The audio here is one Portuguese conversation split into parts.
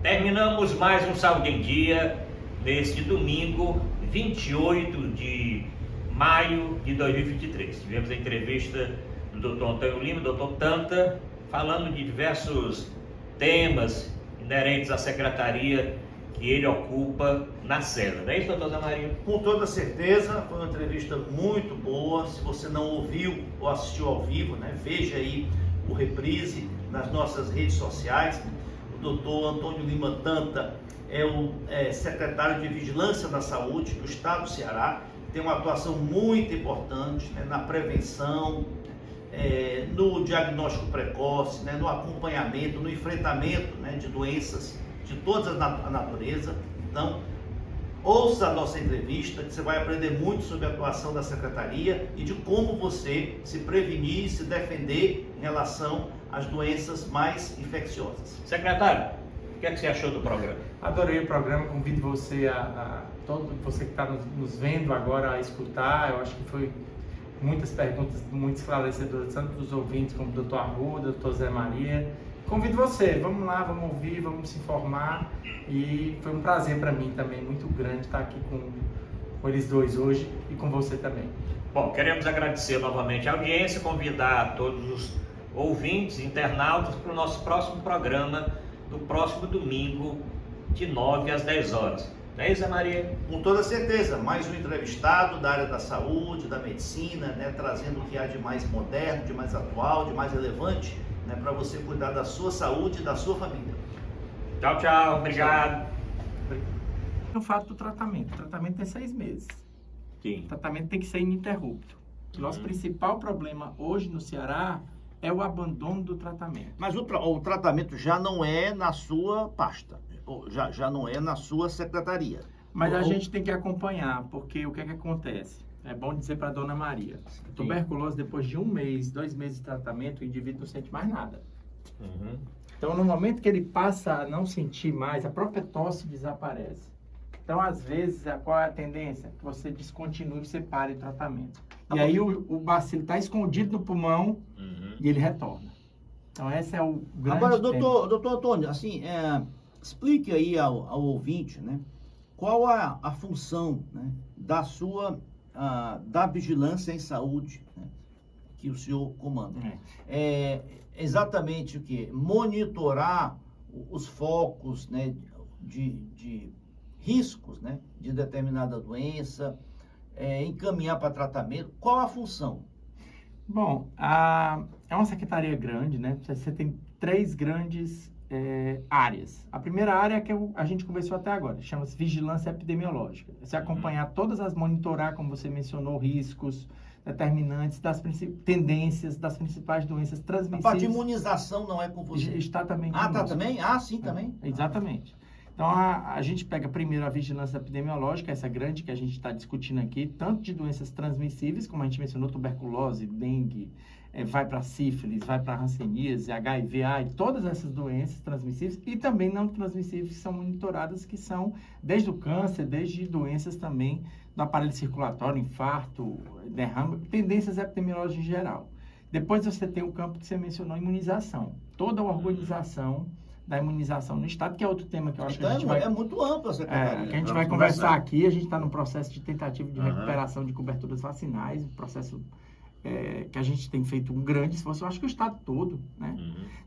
Terminamos mais um Saúde em Dia neste domingo, 28 de maio de 2023. Tivemos a entrevista do Dr. Antônio Lima, Dr. Tanta, falando de diversos temas inerentes à secretaria que ele ocupa na cela. Não é isso, doutor Zé Maria? Com toda certeza, foi uma entrevista muito boa. Se você não ouviu ou assistiu ao vivo, veja aí o reprise nas nossas redes sociais. O doutor Antônio Lima Tanta é o secretário de Vigilância da Saúde do Estado do Ceará. Tem uma atuação muito importante na prevenção, no diagnóstico precoce, no acompanhamento, no enfrentamento de doenças de toda a natureza. Então, ouça a nossa entrevista, que você vai aprender muito sobre a atuação da Secretaria e de como você se prevenir e se defender em relação às doenças mais infecciosas. Secretário, o que é que você achou do programa? Adorei o programa, convido você todo você que está nos vendo agora a escutar. Eu acho que foi muitas perguntas muito esclarecedoras, tanto dos ouvintes como do Dr. Arruda, do Dr. Zé Maria. Convido você, vamos lá, vamos ouvir, vamos se informar, e foi um prazer para mim também, muito grande, estar aqui com eles dois hoje e com você também. Bom, queremos agradecer novamente a audiência, convidar todos os ouvintes, internautas, para o nosso próximo programa, no próximo domingo, de 9 às 10 horas. Não é isso, Zé Maria? Com toda certeza, mais um entrevistado da área da saúde, da medicina, trazendo o que há de mais moderno, de mais atual, de mais relevante, para você cuidar da sua saúde e da sua família. Tchau, tchau. Obrigado. O fato do tratamento. O tratamento tem 6 meses. Sim. O tratamento tem que ser ininterrupto. O nosso principal problema hoje no Ceará é o abandono do tratamento. Mas o tratamento já não é na sua pasta, já não é na sua secretaria. Mas a gente tem que acompanhar, porque o que é que acontece? É bom dizer para a dona Maria, tuberculose, depois de 1 mês, 2 meses de tratamento, o indivíduo não sente mais nada. Uhum. Então, no momento que ele passa a não sentir mais, a própria tosse desaparece. Então, às vezes, qual é a tendência? Que você descontinue e você pare o tratamento. E aí o bacilo está escondido no pulmão e ele retorna. Então, esse é o grande Agora, tema. doutor Antônio, assim, explique aí ao ouvinte, qual a função da sua da vigilância em saúde, que o senhor comanda. Exatamente o que? Monitorar os focos de riscos de determinada doença, encaminhar para tratamento. Qual a função? Bom, é uma secretaria grande, Você tem 3 grandes áreas. A primeira área é que a gente conversou até agora, chama-se vigilância epidemiológica. Você acompanhar monitorar, como você mencionou, riscos, determinantes, tendências das principais doenças transmissíveis. A parte de imunização não é com você? Está também conosco. Tá também? Sim, também. Exatamente. Então, a gente pega primeiro a vigilância epidemiológica, essa grande que a gente está discutindo aqui, tanto de doenças transmissíveis, como a gente mencionou, tuberculose, dengue, vai para sífilis, vai para hanseníase, HIV, AIDS, todas essas doenças transmissíveis, e também não transmissíveis que são monitoradas, que são desde o câncer, desde doenças também do aparelho circulatório, infarto, derrame, tendências epidemiológicas em geral. Depois você tem o campo que você mencionou, imunização. Toda a organização da imunização no Estado, que é outro tema que eu acho que a gente vai... É muito amplo essa secretaria. que a gente vai conversar aqui. A gente está no processo de tentativa de recuperação de coberturas vacinais, um processo que a gente tem feito um grande esforço, eu acho que o Estado todo,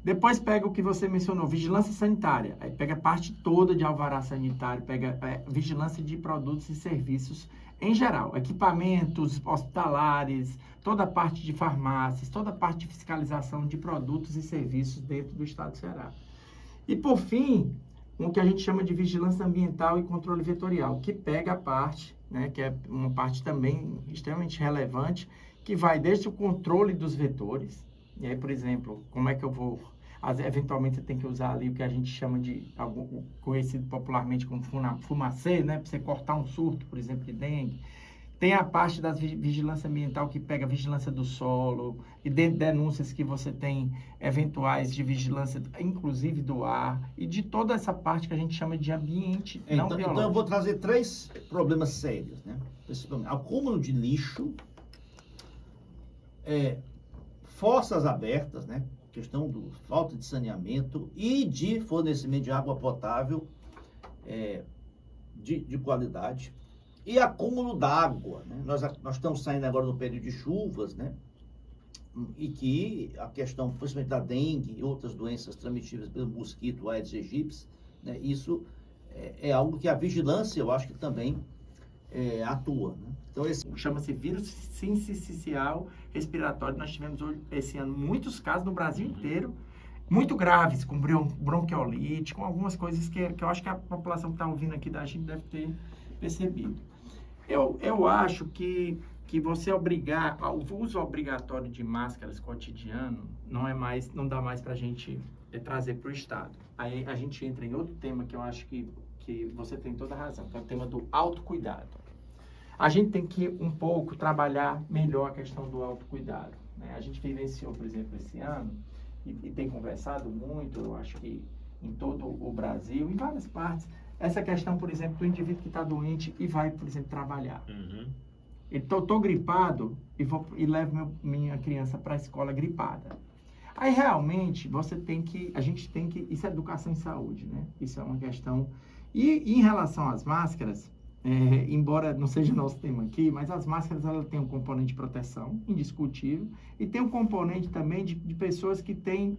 Depois pega o que você mencionou, vigilância sanitária, aí pega a parte toda de alvará sanitário, pega vigilância de produtos e serviços em geral, equipamentos hospitalares, toda a parte de farmácias, toda a parte de fiscalização de produtos e serviços dentro do Estado do Ceará. E, por fim, o que a gente chama de vigilância ambiental e controle vetorial, que pega a parte, que é uma parte também extremamente relevante, que vai desde o controle dos vetores, e aí, por exemplo, como é que eu vou... Eventualmente, você tem que usar ali o que a gente chama de, conhecido popularmente como fumacê, para você cortar um surto, por exemplo, de dengue. Tem a parte da vigilância ambiental que pega a vigilância do solo e denúncias que você tem eventuais de vigilância, inclusive do ar, e de toda essa parte que a gente chama de ambiente não biológico. Então eu vou trazer 3 problemas sérios, acúmulo de lixo, fossas abertas, questão do falta de saneamento e de fornecimento de água potável de qualidade e acúmulo d'água, né? Nós estamos saindo agora do período de chuvas, né? E que a questão, principalmente da dengue e outras doenças transmitidas pelo mosquito Aedes aegypti, né? Isso é algo que a vigilância, eu acho que também atua, né? Então, chama-se vírus sincicial respiratório. Nós tivemos esse ano muitos casos no Brasil inteiro, muito graves, com bronquiolite, com algumas coisas que eu acho que a população que está ouvindo aqui da gente deve ter percebido. Eu acho que você obrigar, o uso obrigatório de máscaras cotidiano não dá mais para a gente trazer para o Estado. Aí a gente entra em outro tema que eu acho que você tem toda a razão, que é o tema do autocuidado. A gente tem que um pouco trabalhar melhor a questão do autocuidado, né? A gente vivenciou, por exemplo, esse ano, e tem conversado muito, eu acho que em todo o Brasil, em várias partes, essa questão, por exemplo, do indivíduo que está doente e vai, por exemplo, trabalhar. Estou gripado e levo minha criança para a escola gripada. Aí, realmente, a gente tem que... Isso é educação em saúde, né? Isso é uma questão... E em relação às máscaras, embora não seja nosso tema aqui, mas as máscaras, elas têm um componente de proteção, indiscutível, e tem um componente também de pessoas que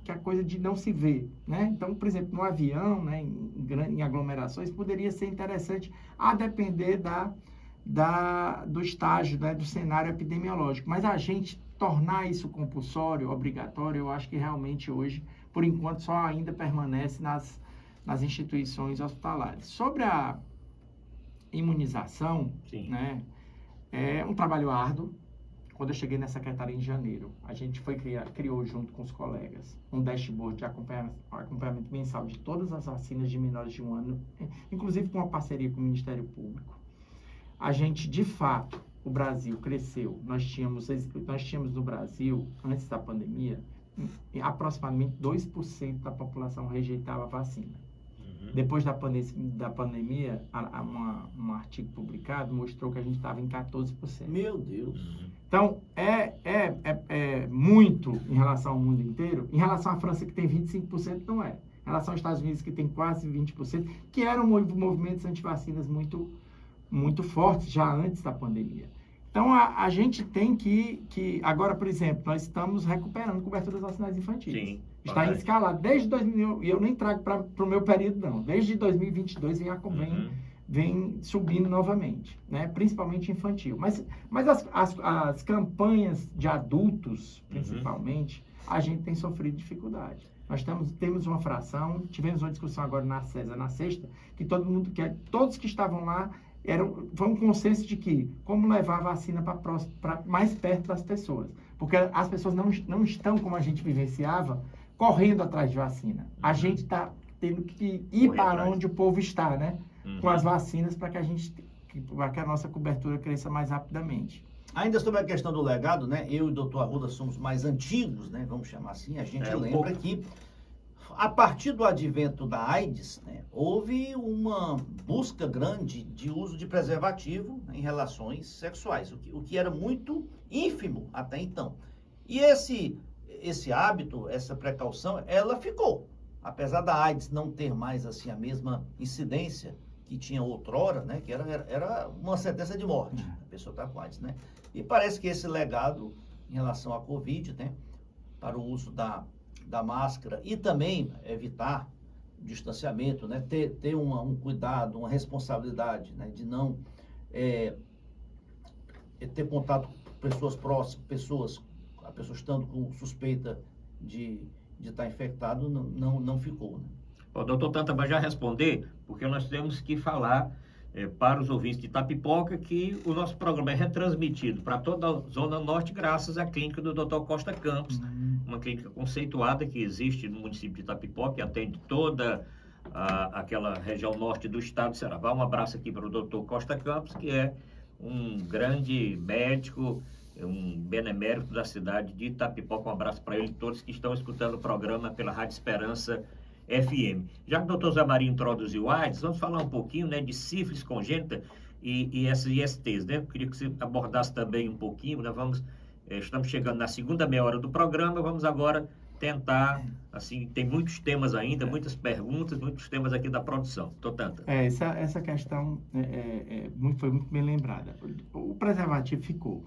a coisa de não se ver, né? Então, por exemplo, no avião, né, em aglomerações, poderia ser interessante, a depender do estágio, né, do cenário epidemiológico. Mas a gente tornar isso compulsório, obrigatório, eu acho que realmente hoje, por enquanto, só ainda permanece nas instituições hospitalares. Sobre a imunização, né, é um trabalho árduo. Quando eu cheguei na secretaria em janeiro, a gente criou junto com os colegas um dashboard de acompanhamento mensal de todas as vacinas de menores de 1 ano, inclusive com uma parceria com o Ministério Público. A gente, de fato, o Brasil cresceu. Nós tínhamos no Brasil, antes da pandemia, aproximadamente 2% da população rejeitava a vacina. Depois da pandemia, um artigo publicado mostrou que a gente estava em 14%. Meu Deus! Então, é muito em relação ao mundo inteiro. Em relação à França, que tem 25%, não é. Em relação aos Estados Unidos, que tem quase 20%, que eram movimentos antivacinas muito fortes já antes da pandemia. Então, a gente tem que... Agora, por exemplo, nós estamos recuperando coberturas vacinais infantis. Sim. Está em escala desde 2000, e eu nem trago para o meu período, não. Desde 2022 vem subindo novamente, né? Principalmente infantil. Mas as campanhas de adultos, principalmente, a gente tem sofrido dificuldade. Nós temos uma fração, tivemos uma discussão agora na CESA, na sexta, que todos que estavam lá, foi um consenso de que como levar a vacina para mais perto das pessoas. Porque as pessoas não estão, como a gente vivenciava, correndo atrás de vacina. A gente está tendo que ir para onde o povo está, né? Com as vacinas para que a nossa cobertura cresça mais rapidamente. Ainda sobre a questão do legado, né? Eu e o doutor Arruda somos mais antigos, né? Vamos chamar assim. A gente lembra que a partir do advento da AIDS, né, houve uma busca grande de uso de preservativo, né, em relações sexuais, o que era muito ínfimo até então. E esse hábito, essa precaução, ela ficou. Apesar da AIDS não ter mais assim a mesma incidência que tinha outrora, né, que era uma sentença de morte, a pessoa está com AIDS, né? E parece que esse legado em relação à Covid, né, para o uso da máscara e também evitar o distanciamento, né, ter um cuidado, uma responsabilidade, né, de não ter contato com pessoas próximas, a pessoa estando com suspeita de estar infectado, não ficou, né? O doutor Tanta vai já responder, porque nós temos que falar para os ouvintes de Itapipoca que o nosso programa é retransmitido para toda a Zona Norte graças à clínica do Dr. Costa Campos, uma clínica conceituada que existe no município de Itapipoca, que atende toda aquela região norte do estado de Ceará. Um abraço aqui para o Dr. Costa Campos, que é um grande médico, um benemérito da cidade de Itapipoca. Um abraço para ele e todos que estão escutando o programa pela Rádio Esperança FM. Já que o doutor Zé Maria introduziu o AIDS, vamos falar um pouquinho, né, de sífilis congênita e essas ISTs, né? Eu queria que você abordasse também um pouquinho, né? Estamos chegando na segunda meia hora do programa, vamos agora tentar, assim, tem muitos temas ainda, muitas perguntas, muitos temas aqui da produção. Tanta. Essa questão foi muito bem lembrada. O preservativo ficou.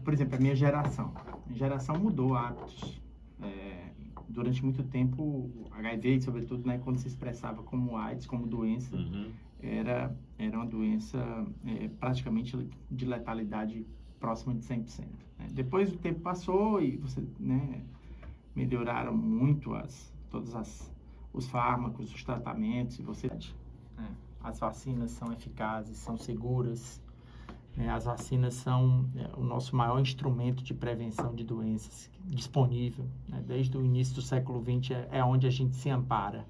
Por exemplo, a minha geração. A geração mudou hábitos. Durante muito tempo, o HIV, sobretudo, né, quando se expressava como AIDS, como doença, era uma doença praticamente de letalidade próxima de 100%. Né? Depois o tempo passou e você, né, melhoraram muito todos os fármacos, os tratamentos, as vacinas são eficazes, são seguras. As vacinas são o nosso maior instrumento de prevenção de doenças disponível. Né? Desde o início do século XX é onde a gente se ampara.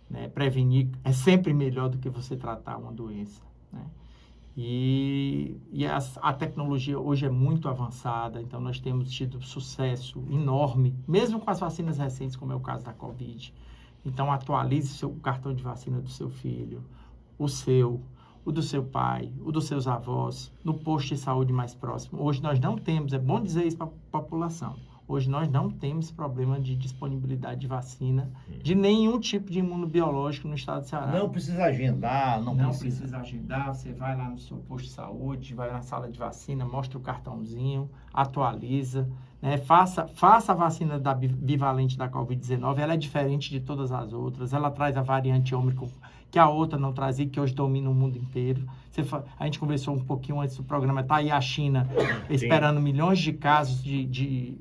Né? Prevenir é sempre melhor do que você tratar uma doença. Né? E a tecnologia hoje é muito avançada, então nós temos tido sucesso enorme, mesmo com as vacinas recentes, como é o caso da Covid. Então atualize o cartão de vacina do seu filho, o do seu pai, o dos seus avós, no posto de saúde mais próximo. Hoje nós não temos, é bom dizer isso para a população, hoje nós não temos problema de disponibilidade de vacina de nenhum tipo de imunobiológico no estado de Ceará. Não precisa agendar, não precisa agendar, você vai lá no seu posto de saúde, vai na sala de vacina, mostra o cartãozinho, atualiza, né? Faça a vacina bivalente da Covid-19, ela é diferente de todas as outras, ela traz a variante Ômicron que a outra não trazia, que hoje domina o mundo inteiro. A gente conversou um pouquinho antes do programa, está aí a China esperando milhões de casos de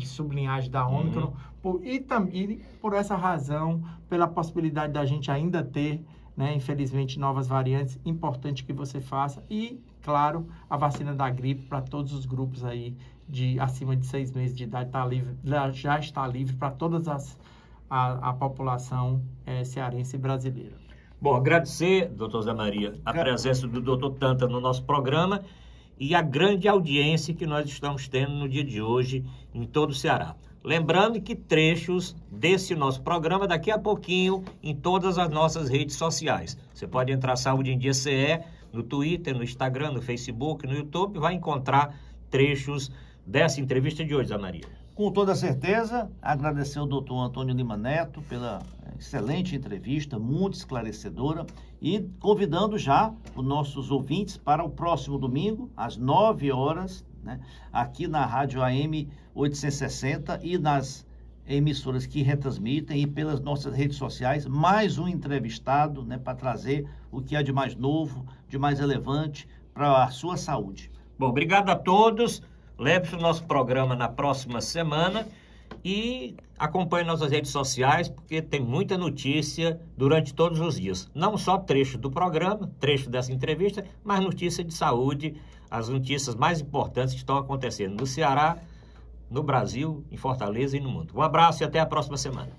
sublinhagem da Ômicron, e também por essa razão, pela possibilidade da gente ainda ter, né, infelizmente, novas variantes, importante que você faça, e, claro, a vacina da gripe para todos os grupos aí acima de 6 meses de idade já está livre para todas a população cearense e brasileira. Bom, agradecer, doutor Zé Maria, a presença do doutor Tanta no nosso programa e a grande audiência que nós estamos tendo no dia de hoje em todo o Ceará. Lembrando que trechos desse nosso programa daqui a pouquinho em todas as nossas redes sociais. Você pode entrar Saúde em Dia CE no Twitter, no Instagram, no Facebook, no YouTube, vai encontrar trechos dessa entrevista de hoje, Zé Maria. Com toda certeza, agradecer ao doutor Antônio Lima Neto pela excelente entrevista, muito esclarecedora, e convidando já os nossos ouvintes para o próximo domingo, às 9 horas, né, aqui na Rádio AM 860 e nas emissoras que retransmitem e pelas nossas redes sociais, mais um entrevistado, né, para trazer o que há de mais novo, de mais relevante para a sua saúde. Bom, obrigado a todos. Leve-se o nosso programa na próxima semana e acompanhe nossas redes sociais, porque tem muita notícia durante todos os dias. Não só trecho do programa, trecho dessa entrevista, mas notícia de saúde, as notícias mais importantes que estão acontecendo no Ceará, no Brasil, em Fortaleza e no mundo. Um abraço e até a próxima semana.